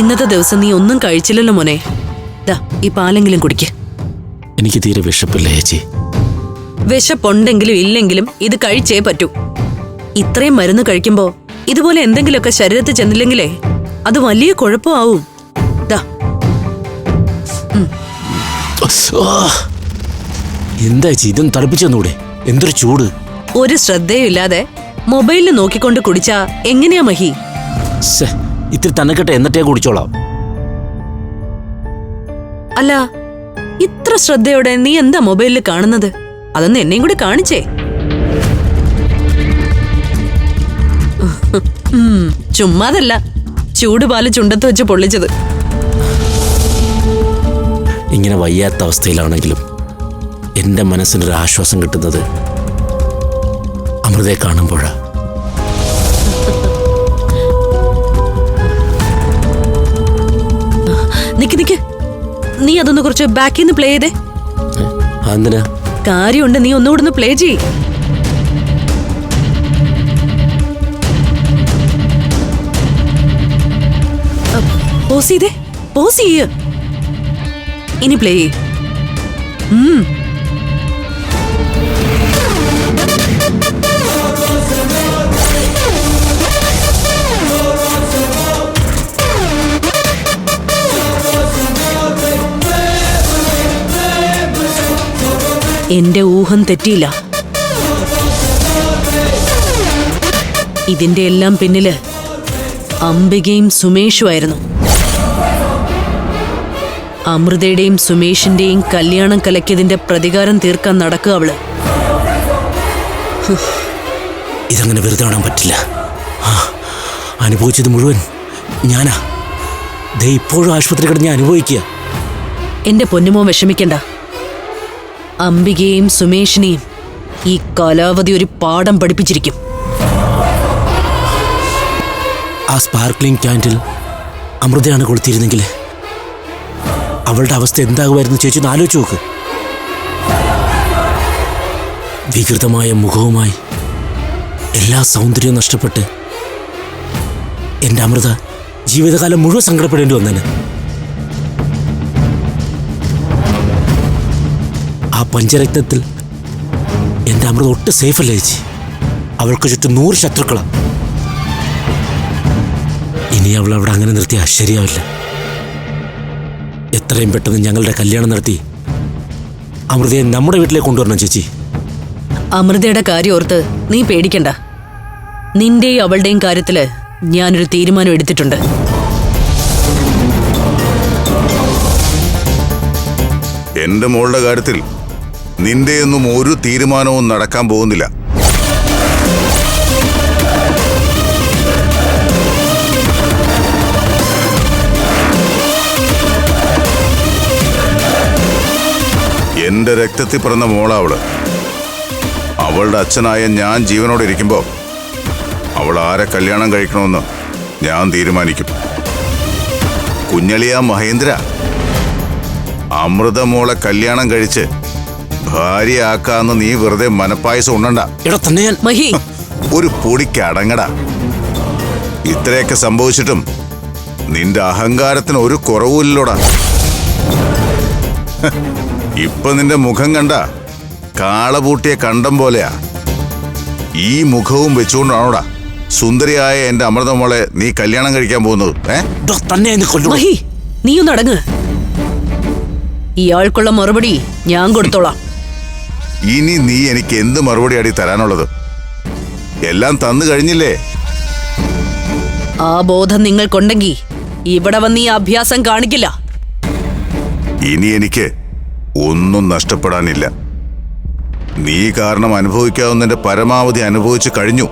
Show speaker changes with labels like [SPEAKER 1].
[SPEAKER 1] ഇന്നത്തെ ദിവസം നീ ഒന്നും കഴിച്ചില്ലല്ലോ മോനെ. ദാ ഈ പാലെങ്കിലും കുടിക്ക്.
[SPEAKER 2] എനിക്ക് തീരെ വിശപ്പില്ല ചേച്ചി.
[SPEAKER 1] വിശപ്പുണ്ടെങ്കിലും ഇല്ലെങ്കിലും ഇത് കഴിച്ചേ പറ്റൂ. ഇത്രയും മരുന്ന് കഴിക്കുമ്പോ ഇതുപോലെ എന്തെങ്കിലുമൊക്കെ ശരീരത്തിൽ ചെന്നില്ലെങ്കിലേ അത് വലിയ കുഴപ്പമാവും. ദാ
[SPEAKER 2] എന്താ ചേച്ചി ഇതൊന്നും തണുപ്പിച്ചെന്നൂടെ? എന്തൊരു ചൂട്.
[SPEAKER 1] ഒരു ശ്രദ്ധയും ഇല്ലാതെ മൊബൈലിൽ നോക്കിക്കൊണ്ട് കുടിച്ചാ എങ്ങനെയാ മഹി?
[SPEAKER 2] ഇത്തിരി തന്നക്കെട്ടെ എന്നിട്ടേ കുടിച്ചോളാം.
[SPEAKER 1] അല്ല, ഇത്ര ശ്രദ്ധയോടെ നീ എന്താ മൊബൈലിൽ കാണുന്നത്? അതൊന്ന് എന്നെയും കൂടി കാണിച്ചേ. ചുമ്മാതല്ല, ചൂടുപാല് ചുണ്ടത്ത് വെച്ച് പൊള്ളിച്ചത്.
[SPEAKER 2] ഇങ്ങനെ വയ്യാത്ത അവസ്ഥയിലാണെങ്കിലും എന്റെ മനസ്സിനൊരു ആശ്വാസം കിട്ടുന്നത് അമൃതയെ കാണുമ്പോഴാ.
[SPEAKER 1] നിക്ക്, നീ അതൊന്ന് കുറച്ച് ബാക്കിൽ നിന്ന് പ്ലേ ചെയ്തേ.
[SPEAKER 2] എന്തിനാ?
[SPEAKER 1] കാര്യമുണ്ട്, നീ ഒന്നുകൂടെ ഒന്ന് പ്ലേ ചെയ്യ്. പോസ് ചെയ്തേ, പോസ് ചെയ്യ്. ഇനി പ്ലേ ചെയ്യ്. എന്റെ ഊഹം തെറ്റിയില്ല. ഇതിന്റെ എല്ലാം പിന്നില് അംബികയും സുമേഷുമായിരുന്നു. അമൃതയുടെയും സുമേഷിന്റെയും കല്യാണം കലക്കിയതിന്റെ പ്രതികാരം തീർക്കാൻ നടക്കുക അവള്.
[SPEAKER 2] ഇതങ്ങനെ വെറുതെ കാണാൻ പറ്റില്ല. അനുഭവിച്ചത് മുഴുവൻ ഞാനാ. ദേ ഇപ്പോഴും ആശുപത്രി കിടന്ന് ഞാൻ അനുഭവിക്കുക.
[SPEAKER 1] എന്റെ പൊന്നുമോ വിഷമിക്കണ്ട. അംബികയെയും സുമേഷിനെയും ഈ കാലാവധി ഒരു പാഠം പഠിപ്പിച്ചിരിക്കും.
[SPEAKER 2] ആ സ്പാർക്ലിംഗ് ക്യാൻഡിൽ അമൃതയാണ് കൊളുത്തിയിരുന്നെങ്കിൽ അവളുടെ അവസ്ഥ എന്താകുമായിരുന്നു ചേച്ചി ഒന്ന് ആലോചിച്ച് നോക്ക്. വികൃതമായ മുഖവുമായി എല്ലാ സൗന്ദര്യവും നഷ്ടപ്പെട്ട് എൻ്റെ അമൃത ജീവിതകാലം മുഴുവൻ സങ്കടപ്പെടേണ്ടി വന്നേനെ. ആ പഞ്ചരത്നത്തിൽ എൻ്റെ അമൃത ഒട്ടും സേഫല്ല ചേച്ചി. അവൾക്ക് ചുറ്റും 100 ശത്രുക്കളാണ്. ഇനി അവൾ അവിടെ അങ്ങനെ നിർത്തിയാൽ ശരിയാവില്ല. എത്രയും പെട്ടെന്ന് ഞങ്ങളുടെ കല്യാണം നടത്തി അമൃതയെ നമ്മുടെ വീട്ടിലേക്ക് കൊണ്ടുവരണം ചേച്ചി.
[SPEAKER 1] അമൃതയുടെ കാര്യം ഓർത്ത് നീ പേടിക്കണ്ട. നിന്റെയും അവളുടെയും കാര്യത്തില് ഞാനൊരു തീരുമാനം എടുത്തിട്ടുണ്ട്.
[SPEAKER 3] എന്റെ മോളുടെ കാര്യത്തിൽ നിന്റെയൊന്നും ഒരു തീരുമാനവും നടക്കാൻ പോകുന്നില്ല. എന്റെ രക്തത്തിൽ പിറന്ന മോളാ അവള്. അവളുടെ അച്ഛനായ ഞാൻ ജീവനോടെ ഇരിക്കുമ്പോ അവൾ ആരെ കല്യാണം കഴിക്കണമെന്ന് ഞാൻ തീരുമാനിക്കും. കുഞ്ഞളിയ മഹേന്ദ്ര, അമൃത മോളെ കല്യാണം കഴിച്ച് ഭാര്യയാക്കാന്ന് നീ വെറുതെ മനപ്പായസം ഉണ്ണണ്ട. ഒരു പൊടിക്ക് അടങ്ങടാ. ഇത്രയൊക്കെ സംഭവിച്ചിട്ടും നിന്റെ അഹങ്കാരത്തിന് ഒരു കുറവുമില്ലോടാ. ഇപ്പൊ നിന്റെ മുഖം കണ്ട കാളപൂട്ടിയ കണ്ടം പോലെയാ. ഈ മുഖവും വെച്ചുകൊണ്ടാണോടാ സുന്ദരിയായ എന്റെ അമൃത മോളെ നീ കല്യാണം കഴിക്കാൻ പോകുന്നത്?
[SPEAKER 1] നീ ഒന്ന് അടങ്ങ്. ഇയാൾക്കുള്ള മറുപടി ഞാൻ കൊടുത്തോളാം.
[SPEAKER 3] ഇനി നീ എനിക്ക് എന്ത് മറുപടി അടി തരാനുള്ളത്? എല്ലാം തന്നു കഴിഞ്ഞില്ലേ?
[SPEAKER 1] ആ ബോധം നിങ്ങൾക്കുണ്ടെങ്കിൽ ഇവിടെ വന്ന് ഈ അഭ്യാസം കാണിക്കില്ല.
[SPEAKER 3] ഇനി എനിക്ക് ഒന്നും നഷ്ടപ്പെടാനില്ല. നീ കാരണം അനുഭവിക്കാവുന്നതിന്റെ പരമാവധി അനുഭവിച്ചു കഴിഞ്ഞു.